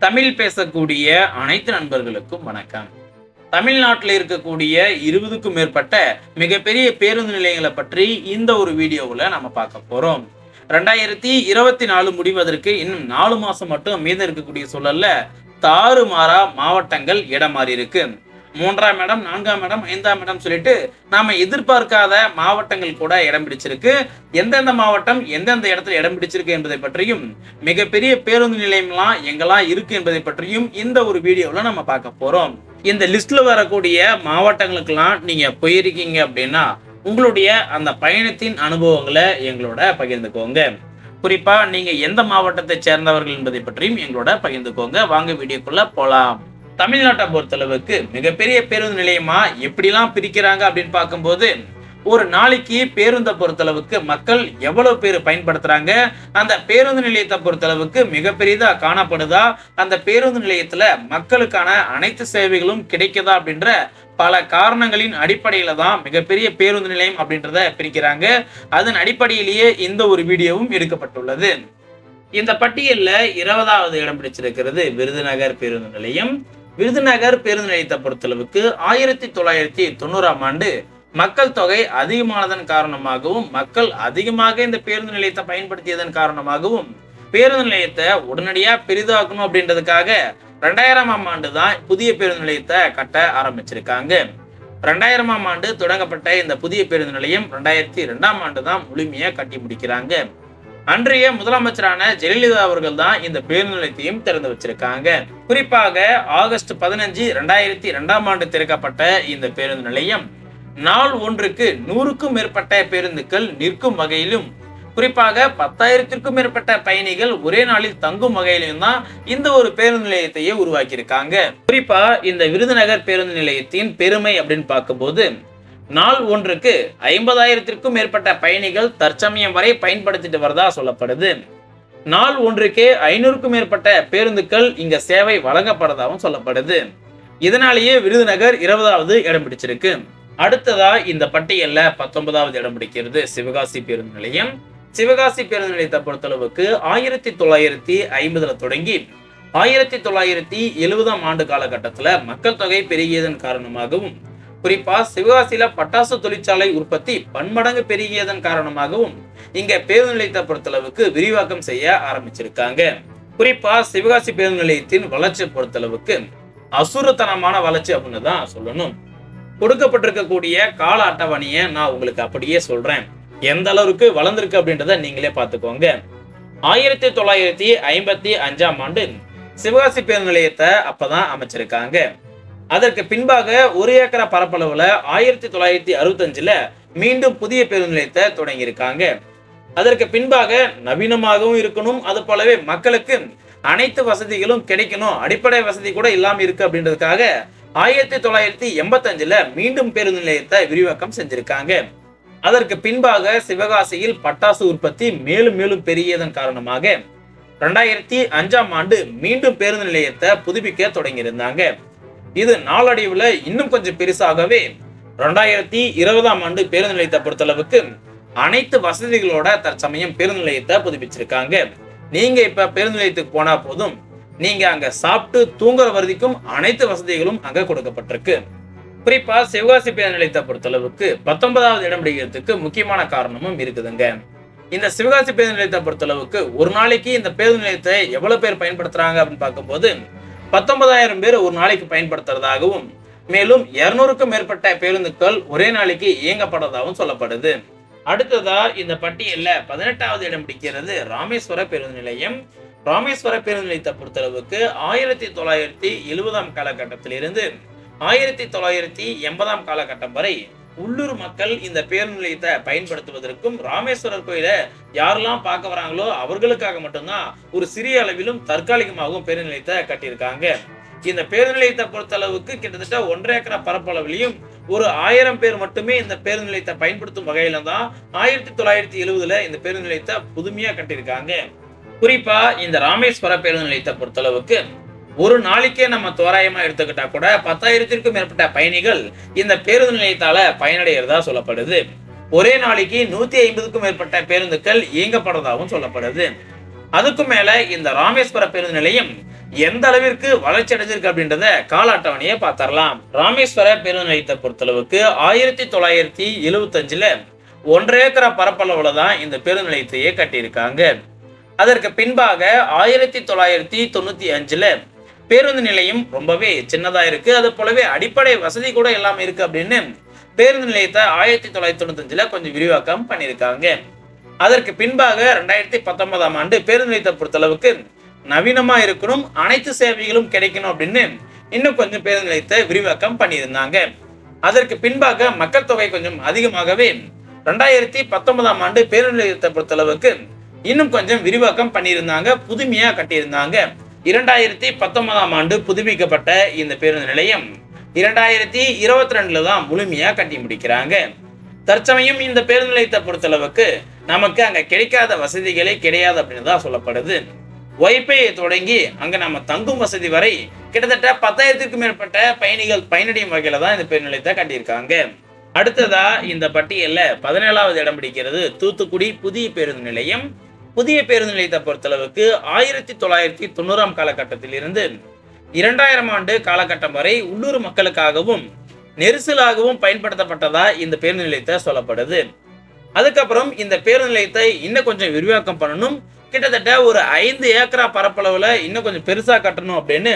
தமிழ் பேசக்கூடிய அனைத்து நண்பர்களுக்கும் வணக்கம். தமிழ்நாட்டில் இருக்கக்கூடிய 20க்கும் மேற்பட்ட மிகப்பெரிய பேருந்து நிலையங்களை பற்றி இந்த ஒரு வீடியோவில் நம்ம பார்க்க போறோம். 2024 முடிவதற்கு இன்னும் 4 மாசம் மட்டும் மீதம் இருக்கக்கூடிய சூழல்ல தாறுமாறா மாவட்டங்கள் இடம் மாறி இருக்கு. 3ஆம் இடம், 4ஆம் இடம், 5ஆம் இடம் சொல்லிட்டு நாம எதிர்பார்க்காத மாவட்டங்கள் கூட இடம் பிடிச்சிருக்கு. எந்தெந்த மாவட்டம் எந்தெந்த இடத்துல இடம் பிடிச்சிருக்கு என்பதை பற்றியும், மிகப்பெரிய பேருந்து நிலையம்லாம் எங்கெல்லாம் இருக்கு என்பதை பற்றியும் இந்த ஒரு வீடியோவில் நம்ம பார்க்க போறோம். இந்த லிஸ்ட்ல வரக்கூடிய மாவட்டங்களுக்கெல்லாம் நீங்க போயிருக்கீங்க அப்படின்னா உங்களுடைய அந்த பயணத்தின் அனுபவங்களை எங்களோட பகிர்ந்துக்கோங்க. குறிப்பா நீங்க எந்த மாவட்டத்தை சேர்ந்தவர்கள் என்பதை பற்றியும் எங்களோட பகிர்ந்துக்கோங்க. வாங்க வீடியோக்குள்ள போலாம். தமிழ்நாட்டை பொறுத்தளவுக்கு மிகப்பெரிய பேருந்து நிலையமா எப்படிலாம் பிரிக்கிறாங்க அப்படின்னு பார்க்கும்போது, ஒரு நாளைக்கு பேருந்தை பொறுத்தளவுக்கு மக்கள் எவ்வளவு பேர் பயன்படுத்துறாங்க, அந்த பேருந்து நிலையத்தை பொறுத்தளவுக்கு மிகப்பெரியதா காணப்படுதா, அந்த பேருந்து நிலையத்துல மக்களுக்கான அனைத்து சேவைகளும் கிடைக்குதா அப்படின்ற பல காரணங்களின் அடிப்படையில தான் மிகப்பெரிய பேருந்து நிலையம் அப்படின்றத பிரிக்கிறாங்க. அதன் அடிப்படையிலேயே இந்த ஒரு வீடியோவும் எடுக்கப்பட்டுள்ளது. இந்த பட்டியல்ல 20வது இடம் பிடிச்சிருக்கிறது விருதுநகர் பேருந்து நிலையம். விருதுநகர் பேருந்து நிலையத்தை பொறுத்தளவுக்கு 1990ஆம் ஆண்டு மக்கள் தொகை அதிகமானதன் காரணமாகவும், மக்கள் அதிகமாக இந்த பேருந்து நிலையத்தை பயன்படுத்தியதன் காரணமாகவும் பேருந்து நிலையத்தை உடனடியா பெரிதாக்கணும் அப்படின்றதுக்காக 2000ஆம் ஆண்டு தான் புதிய பேருந்து நிலையத்தை கட்ட ஆரம்பிச்சிருக்காங்க. 2000ஆம் ஆண்டு தொடங்கப்பட்ட இந்த புதிய பேருந்து நிலையம் 2002ஆம் ஆண்டு தான் முழுமையா கட்டி முடிக்கிறாங்க. அன்றைய முதலமைச்சரான ஜெயலலிதா அவர்கள் தான் இந்த பேருந்து நிலையத்தையும் திறந்து வச்சிருக்காங்க. குறிப்பாக ஆகஸ்ட் 15, 2002ஆம் ஆண்டு திறக்கப்பட்ட இந்த பேருந்து நிலையம் நாள் ஒன்றுக்கு 100க்கும் மேற்பட்ட பேருந்துகள் நிற்கும் வகையிலும், குறிப்பாக 10,000க்கும் மேற்பட்ட பயணிகள் ஒரே நாளில் தங்கும் வகையிலும் தான் இந்த ஒரு பேருந்து நிலையத்தையே உருவாக்கி இருக்காங்க. குறிப்பா இந்த விருதுநகர் பேருந்து நிலையத்தின் பெருமை அப்படின்னு பார்க்கும்போது, நாள் ஒன்றுக்கு 50,000க்கும் மேற்பட்ட பயணிகள் தற்சமயம் வரை பயன்படுத்திட்டு வரதா சொல்லப்படுது. நாள் ஒன்றுக்கே 500க்கும் மேற்பட்ட பேருந்துகள் இங்க சேவை வழங்கப்படுறதாகவும் சொல்லப்படுது. இதனாலேயே விருதுநகர் 20வது இடம் பிடிச்சிருக்கு. அடுத்ததா இந்த பட்டியல்ல 19வது இடம் பிடிக்கிறது சிவகாசி பேருந்து நிலையம். சிவகாசி பேருந்து நிலையத்தை பொறுத்தளவுக்கு 1950 தொடங்கி 1970ஆம் ஆண்டு காலகட்டத்துல மக்கள் தொகை பெருகியதன் காரணமாகவும், குறிப்பா சிவகாசியில பட்டாசு தொழிற்சாலை உற்பத்தி பன்மடங்கு பெருகியதன் காரணமாகவும் இங்க பேருந்து நிலையத்தை பொறுத்தளவுக்கு விரிவாக்கம் செய்ய ஆரம்பிச்சிருக்காங்க. குறிப்பா சிவகாசி பேருந்து நிலையத்தின் வளர்ச்சி பொறுத்தளவுக்கு அசுரத்தனமான வளர்ச்சி அப்படின்னு தான் சொல்லணும். கொடுக்கப்பட்டிருக்கக்கூடிய கால அட்டவணையை நான் உங்களுக்கு அப்படியே சொல்றேன். எந்த அளவுக்கு வளர்ந்திருக்கு அப்படின்றத நீங்களே பார்த்துக்கோங்க. 1955ஆம் ஆண்டு சிவகாசி பேருந்து நிலையத்தை அப்பதான் அமைச்சிருக்காங்க. அதற்கு பின்பாக 1 ஏக்கர் பரப்பளவுல 1965ல மீண்டும் புதிய பேருந்து நிலையத்தை தொடங்கியிருக்காங்க. அதற்கு பின்பாக நவீனமாகவும் இருக்கணும், அது போலவே மக்களுக்கு அனைத்து வசதிகளும் கிடைக்கணும், அடிப்படை வசதி கூட இல்லாம இருக்கு அப்படின்றதுக்காக 1985ல மீண்டும் பேருந்து நிலையத்தை விரிவாக்கம் செஞ்சிருக்காங்க. அதற்கு பின்பாக சிவகாசியில் பட்டாசு உற்பத்தி மேலும் மேலும் பெருகியதன் காரணமாக 2005ஆம் ஆண்டு மீண்டும் பேருந்து நிலையத்தை புதுப்பிக்க தொடங்கியிருந்தாங்க. இது நாளடைவுல இன்னும் கொஞ்சம் பெருசாகவே 2020ஆம் ஆண்டு பேருந்து நிலையத்தை பொறுத்தளவுக்கு அனைத்து வசதிகளோட தற்சமயம் பேருந்து நிலையத்தை புதுப்பிச்சிருக்காங்க. நீங்க இப்ப பேருந்து நிலையத்துக்கு போனா போதும், நீங்க அங்க சாப்பிட்டு தூங்குற வரைக்கும் அனைத்து வசதிகளும் அங்க கொடுக்கப்பட்டிருக்கு. குறிப்பா சிவகாசி பேருந்து நிலையத்தை பொறுத்தளவுக்கு 19வது இடம் பிடிக்கிறதுக்கு முக்கியமான காரணமும் இருக்குதுங்க. இந்த சிவகாசி பேருந்து நிலையத்தை பொறுத்தளவுக்கு ஒரு நாளைக்கு இந்த பேருந்து நிலையத்தை எவ்வளவு பேர் பயன்படுத்துறாங்க அப்படின்னு பார்க்கும்போது 19,000 பேர் ஒரு நாளைக்கு பயன்படுத்துறதாகவும், மேலும் 200க்கும் மேற்பட்ட பேருந்துகள் ஒரே நாளைக்கு இயங்கப்படுறதாகவும் சொல்லப்படுது. அடுத்ததா இந்த பட்டியல்ல 18வது இடம் பிடிக்கிறது ராமேஸ்வர பேருந்து நிலையம். ராமேஸ்வர பேருந்து நிலையத்தை பொறுத்தளவுக்கு 1970ஆம் காலகட்டத்திலிருந்து 1980ஆம் காலகட்டம் வரை உள்ளூர் மக்கள் இந்த பேருந்து நிலையத்தை பயன்படுத்துவதற்கும், ராமேஸ்வரர் கோயில யாரெல்லாம் பார்க்க வராங்களோ அவர்களுக்காக மட்டும்தான் ஒரு சிறிய அளவிலும் தற்காலிகமாகவும் பேருந்து நிலையத்தை கட்டியிருக்காங்க. இந்த பேருந்து நிலையத்தை பொறுத்தளவுக்கு கிட்டத்தட்ட 1 ஏக்கர் பரப்பளவிலையும் ஒரு 1000 பேர் மட்டுமே இந்த பேருந்து நிலையத்தை பயன்படுத்தும் வகையில தான் 1970ல இந்த பேருந்து நிலையத்தை புதுமையா கட்டியிருக்காங்க. குறிப்பா இந்த ராமேஸ்வர பேருந்து நிலையத்தை பொறுத்தளவுக்கு ஒரு நாளைக்கே நம்ம தோராயமா எடுத்துக்கிட்டா கூட 10,000க்கும் மேற்பட்ட பயணிகள் இந்த பேருந்து நிலையத்தால பயனடைகிறதா சொல்லப்படுது. ஒரே நாளைக்கு 150க்கும் மேற்பட்ட பேருந்துகள் இயங்கப்படுறதாகவும் சொல்லப்படுது. அதுக்கு மேல இந்த ராமேஸ்வர பேருந்து நிலையம் எந்த அளவிற்கு வளர்ச்சி அடைஞ்சிருக்கு அப்படின்றத கால அட்டவணையை பார்த்தரலாம். ராமேஸ்வர பேருந்து நிலையத்தை பொறுத்தளவுக்கு 1975ல 1 ஏக்கரா பரப்பளவுல தான் இந்த பேருந்து நிலையத்தையே கட்டியிருக்காங்க. அதற்கு பின்பாக 1995ல பேருந்து நிலையம் ரொம்பவே சின்னதா இருக்கு. அது போலவே அடிப்படை வசதி கூட எல்லாமே இருக்கு அப்படின்னு பேருந்து நிலையத்தை 1995ல கொஞ்சம் விரிவாக்கம் பண்ணியிருக்காங்க. அதற்கு பின்பாக 2019ஆம் ஆண்டு பேருந்து நிலையத்தை பொறுத்தளவுக்கு நவீனமா இருக்கணும், அனைத்து சேவைகளும் கிடைக்கணும் அப்படின்னு இன்னும் கொஞ்சம் பேருந்து நிலையத்தை விரிவாக்கம் பண்ணியிருந்தாங்க. அதற்கு பின்பாக மக்கள் தொகை கொஞ்சம் அதிகமாகவே 2019ஆம் ஆண்டு பேருந்து நிலையத்தை பொறுத்தளவுக்கு இன்னும் கொஞ்சம் விரிவாக்கம் பண்ணியிருந்தாங்க, புதுமையா கட்டியிருந்தாங்க. 2019ஆம் ஆண்டு புதுப்பிக்கப்பட்ட இந்த பேருந்து நிலையம் 2022ல தான் முழுமையா கட்டி முடிக்கிறாங்க. தற்சமயம் இந்த பேருந்து நிலையத்தை பொறுத்தளவுக்கு நமக்கு அங்க கிடைக்காத வசதிகளே கிடையாது அப்படின்னு தான் சொல்லப்படுது. வைஃபை தொடங்கி அங்க நம்ம தங்கும் வசதி வரை கிட்டத்தட்ட 10,000க்கும் மேற்பட்ட பயணிகள் பயனடையும் வகையில தான் இந்த பேருந்து நிலையத்தை கட்டியிருக்காங்க. அடுத்ததா இந்த பட்டியல்ல 17வது இடம் பிடிக்கிறது தூத்துக்குடி புதிய பேருந்து நிலையம். புதிய பேருந்து நிலையத்தை பொறுத்தளவுக்கு 1990ஆம் காலகட்டத்தில் இருந்து 2000 ஆண்டு காலகட்டம் வரை உள்ளூர் மக்களுக்காகவும் நெரிசலாகவும் பயன்படுத்தப்பட்டதா இந்த பேருந்து நிலையத்தை சொல்லப்படுது. அதுக்கப்புறம் இந்த பேருந்து நிலையத்தை இன்னும் கொஞ்சம் விரிவாக்கம் பண்ணணும், கிட்டத்தட்ட ஒரு 5 ஏக்கரா பரப்பளவுல இன்னும் கொஞ்சம் பெருசா கட்டணும் அப்படின்னு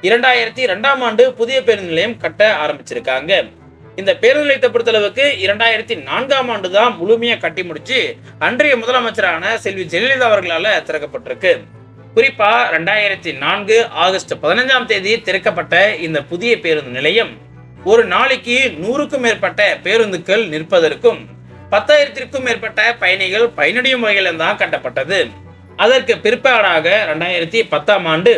2002ஆம் ஆண்டு புதிய பேருந்து நிலையம் கட்ட ஆரம்பிச்சிருக்காங்க. இந்த பேருந்து நிலையத்தை பொறுத்தளவுக்கு 2004ஆம் ஆண்டு தான் முழுமையா கட்டி முடிச்சு அன்றைய முதலமைச்சரான செல்வி ஜெயலலிதா அவர்களால திறக்கப்பட்டிருக்கு. குறிப்பா 2004 ஆகஸ்ட் 15ஆம் தேதி திறக்கப்பட்ட இந்த புதிய பேருந்து நிலையம் ஒரு நாளைக்கு 100க்கும் மேற்பட்ட பேருந்துகள் நிற்பதற்கும் 10,000க்கும் மேற்பட்ட பயணிகள் பயனடையும் வகையில தான் கட்டப்பட்டது. அதற்கு பிற்பாடாக 2010ஆம் ஆண்டு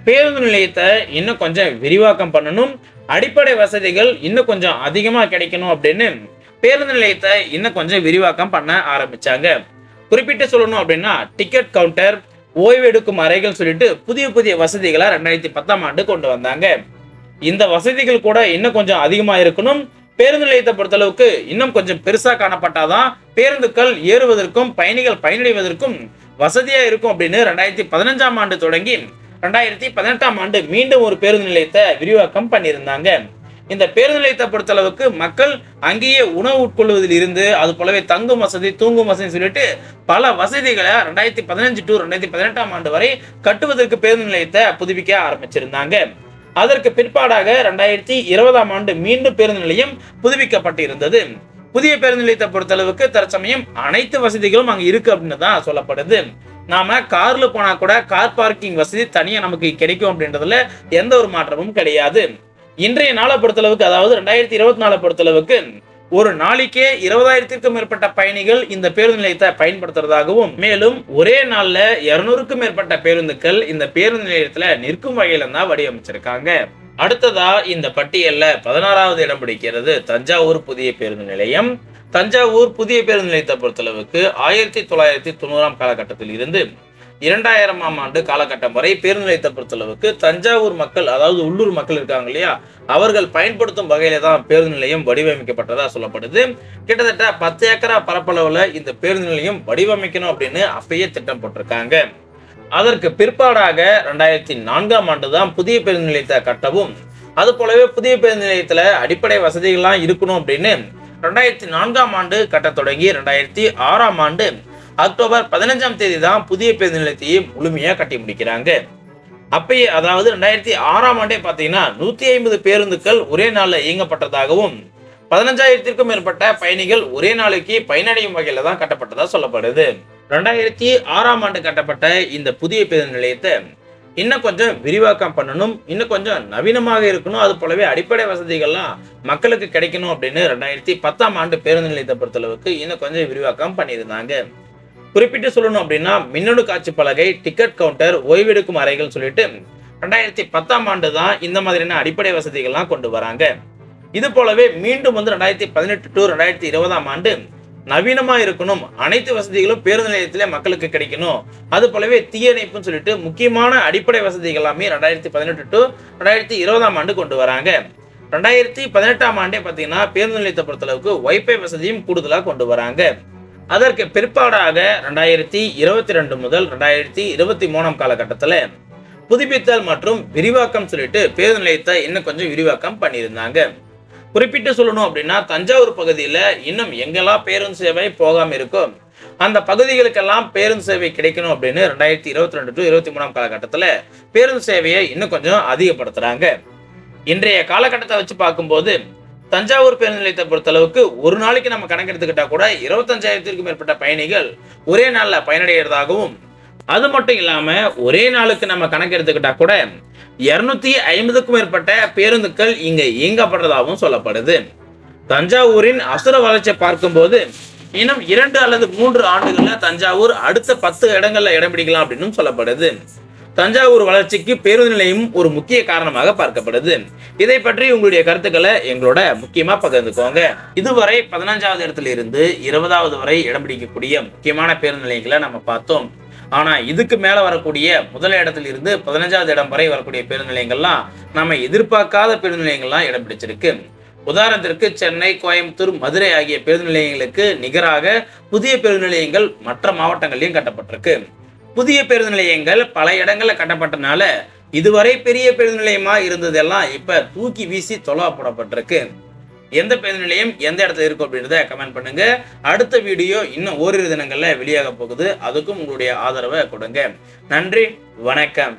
பேருந்து நிலையத்தை இன்னும் கொஞ்சம் விரிவாக்கம் பண்ணணும், அடிப்படை வசதிகள் இன்னும் கொஞ்சம் அதிகமா கிடைக்கணும் அப்படின்னு பேருந்து நிலையத்தை இன்னும் கொஞ்சம் விரிவாக்கம் பண்ண ஆரம்பிச்சாங்க. குறிப்பிட்டு சொல்லணும் அப்படின்னா டிக்கெட் கவுண்டர், ஓய்வெடுக்கும் அறைகள் சொல்லிட்டு புதிய புதிய வசதிகளை 2010ஆம் ஆண்டு கொண்டு வந்தாங்க. இந்த வசதிகள் கூட இன்னும் கொஞ்சம் அதிகமா இருக்கணும். பேருந்து நிலையத்தை பொறுத்தளவுக்கு இன்னும் கொஞ்சம் பெருசா காணப்பட்டாதான் பேருந்துகள் ஏறுவதற்கும் பயணிகள் பயனடைவதற்கும் வசதியா இருக்கும் அப்படின்னு 2015ஆம் ஆண்டு தொடங்கி 2018ஆம் ஆண்டு மீண்டும் ஒரு பேருந்து நிலையத்தை விரிவாக்கம் பண்ணியிருந்தாங்க. இந்த பேருந்து நிலையத்தை பொறுத்தளவுக்கு மக்கள் அங்கேயே உணவு உட்கொள்வதில் இருந்து அது போலவே தங்கும் வசதி, தூங்கும் வசதி சொல்லிட்டு பல வசதிகளை 2015 to 2018ஆம் ஆண்டு வரை கட்டுவதற்கு பேருந்து நிலையத்தை புதுப்பிக்க ஆரம்பிச்சிருந்தாங்க. அதற்கு பிற்பாடாக 2020ஆம் ஆண்டு மீண்டும் பேருந்து நிலையம் புதுப்பிக்கப்பட்டிருந்தது. புதிய பேருந்து நிலையத்தை பொறுத்தளவுக்கு தற்சமயம் அனைத்து வசதிகளும் அங்க இருக்கு அப்படின்னு தான் சொல்லப்படுது. நாம கார்ல போனா கூட கார் பார்க்கிங் வசதி தனியா நமக்கு கிடைக்கும் அப்படின்றதுல எந்த ஒரு மாற்றமும் கிடையாது. இன்றைய நாளை பொறுத்தளவுக்கு, அதாவது 2024 பொறுத்தளவுக்கு ஒரு நாளைக்கே 20,000க்கும் மேற்பட்ட பயணிகள் இந்த பேருந்து நிலையத்தை பயன்படுத்துறதாகவும், மேலும் ஒரே நாள்ல 200க்கும் மேற்பட்ட பேருந்துகள் இந்த பேருந்து நிலையத்துல நிற்கும் வகையில தான் வடிவமைச்சிருக்காங்க. அடுத்ததா இந்த பட்டியல்ல 16வது இடம் பிடிக்கிறது தஞ்சாவூர் புதிய பேருந்து நிலையம். தஞ்சாவூர் புதிய பேருந்து நிலையத்தை பொறுத்தளவுக்கு 1990ஆம் காலகட்டத்தில் இருந்து 2000ஆம் ஆண்டு காலகட்டம் வரை பேருந்து நிலையத்தை பொறுத்தளவுக்கு தஞ்சாவூர் மக்கள், அதாவது உள்ளூர் மக்கள் இருக்காங்க இல்லையா, அவர்கள் பயன்படுத்தும் வகையில தான் பேருந்து நிலையம் வடிவமைக்கப்பட்டதா சொல்லப்படுது. கிட்டத்தட்ட 10 ஏக்கரா பரப்பளவுல இந்த பேருந்து நிலையம் வடிவமைக்கணும் அப்படின்னு அப்பயே திட்டம் போட்டிருக்காங்க. அதற்கு பிற்பாடாக 2004ஆம் ஆண்டு தான் புதிய பேருந்து நிலையத்தை கட்டவும், அது போலவே புதிய பேருந்து நிலையத்துல அடிப்படை வசதிகள்லாம் இருக்கணும் அப்படின்னு 2004ஆம் ஆண்டு கட்ட தொடங்கி 2006ஆம் ஆண்டு அக்டோபர் 15ஆம் தேதி தான் புதிய பேருந்து நிலையத்தையே முழுமையா கட்டி முடிக்கிறாங்க. அப்பயே, அதாவது 2006ஆம் ஆண்டே பாத்தீங்கன்னா 150 பேருந்துகள் ஒரே நாள்ல இயங்கப்பட்டதாகவும் 15,000க்கும் மேற்பட்ட பயணிகள் ஒரே நாளைக்கு பயனடையும் வகையில தான் கட்டப்பட்டதா சொல்லப்படுது. 2006ஆம் ஆண்டு கட்டப்பட்ட இந்த புதிய பேருந்து நிலையத்தை இன்னும் கொஞ்சம் விரிவாக்கம் பண்ணணும், இன்னும் கொஞ்சம் நவீனமாக இருக்கணும், அது போலவே அடிப்படை வசதிகள்லாம் மக்களுக்கு கிடைக்கணும் அப்படின்னு 2010ஆம் ஆண்டு பேருந்து நிலையத்தை பொறுத்தளவுக்கு இன்னும் கொஞ்சம் விரிவாக்கம் பண்ணியிருந்தாங்க. குறிப்பிட்டு சொல்லணும் அப்படின்னா மின்னணு காட்சி பலகை, டிக்கெட் கவுண்டர், ஓய்வெடுக்கும் அறைகள் சொல்லிட்டு 2010ஆம் ஆண்டு தான் இந்த மாதிரியான அடிப்படை வசதிகள்லாம் கொண்டு வராங்க. இது போலவே மீண்டும் 2018 to 2020ஆம் ஆண்டு நவீனமா இருக்கணும், அனைத்து வசதிகளும் பேருந்து நிலையத்திலே மக்களுக்கு கிடைக்கணும், அது போலவே தீயணைப்புன்னு சொல்லிட்டு முக்கியமான அடிப்படை வசதிகள் எல்லாமே 2018 to 2020ஆம் ஆண்டு கொண்டு வராங்க. 2018ஆம் ஆண்டே பாத்தீங்கன்னா பேருந்து நிலையத்தை பொறுத்தளவுக்கு வைஃபை வசதியும் கூடுதலா கொண்டு வராங்க. அதற்கு பிற்பாடாக 2022 முதல் 2023ஆம் காலகட்டத்தில் புதுப்பித்தல் மற்றும் விரிவாக்கம் சொல்லிட்டு பேருந்து நிலையத்தை இன்னும் கொஞ்சம் விரிவாக்கம் பண்ணியிருந்தாங்க. குறிப்பிட்டு சொல்லணும் அப்படின்னா தஞ்சாவூர் பகுதியில் இன்னும் எங்கெல்லாம் பேருந்து சேவை போகாம இருக்கோ அந்த பகுதிகளுக்கெல்லாம் பேருந்து சேவை கிடைக்கணும் அப்படின்னு 2022 to 23 காலகட்டத்தில் பேருந்து சேவையை இன்னும் கொஞ்சம் அதிகப்படுத்துறாங்க. இன்றைய காலகட்டத்தை வச்சு பார்க்கும்போது தஞ்சாவூர் பேருந்து நிலையத்தை பொறுத்தளவுக்கு ஒரு நாளைக்கு நம்ம கணக்கெடுத்துக்கிட்டா கூட 25,000க்கும் மேற்பட்ட பயணிகள் ஒரே நாளில் பயனடைகிறதாகவும், அது மட்டும் இல்லாம ஒரே நாளுக்கு நம்ம கணக்கெடுத்துக்கிட்டா கூட 250க்கும் மேற்பட்ட பேருந்துகள் இங்க இயங்கப்படுறதாகவும் சொல்லப்படுது. தஞ்சாவூரின் அசுர வளர்ச்சியை பார்க்கும்போது இன்னும் 2 அல்லது 3 ஆண்டுகள்ல தஞ்சாவூர் அடுத்த 10 இடங்கள்ல இடம் பிடிக்கலாம் அப்படின்னு சொல்லப்படுது. தஞ்சாவூர் வளர்ச்சிக்கு பேருந்து நிலையம் ஒரு முக்கிய காரணமாக பார்க்கப்படுது. இதை பற்றி உங்களுடைய கருத்துக்களை எங்களோட முக்கியமா பகிர்ந்துக்கோங்க. இதுவரை 15வது இடத்துல இருந்து 20வது வரை இடம் பிடிக்கக்கூடிய முக்கியமான பேருந்து நிலையங்களை நம்ம பார்த்தோம். ஆனா இதுக்கு மேல வரக்கூடிய முதல் இடத்துல இருந்து 15வது இடம் வரை வரக்கூடிய பேருந்து நிலையங்கள்லாம் நம்ம எதிர்பார்க்காத பேருந்து நிலையங்கள்லாம் இடம் பிடிச்சிருக்கு. உதாரணத்திற்கு சென்னை, கோயம்புத்தூர், மதுரை ஆகிய பேருந்து நிலையங்களுக்கு நிகராக புதிய பேருந்து நிலையங்கள் மற்ற மாவட்டங்களிலும் கட்டப்பட்டிருக்கு. புதிய பேருந்து நிலையங்கள் பல இடங்கள்ல கட்டப்பட்டனால இதுவரை பெரிய பேருந்து நிலையமா இருந்ததெல்லாம் இப்ப தூக்கி வீசி தொலைவ போடப்பட்டிருக்கு. எந்த பேருந்து நிலையம் எந்த இடத்துல இருக்கும் அப்படின்றத கமெண்ட் பண்ணுங்க. அடுத்த வீடியோ இன்னும் ஓரிரு தினங்கள்ல வெளியாக போகுது. அதுக்கும் உங்களுடைய ஆதரவை கொடுங்க. நன்றி, வணக்கம்.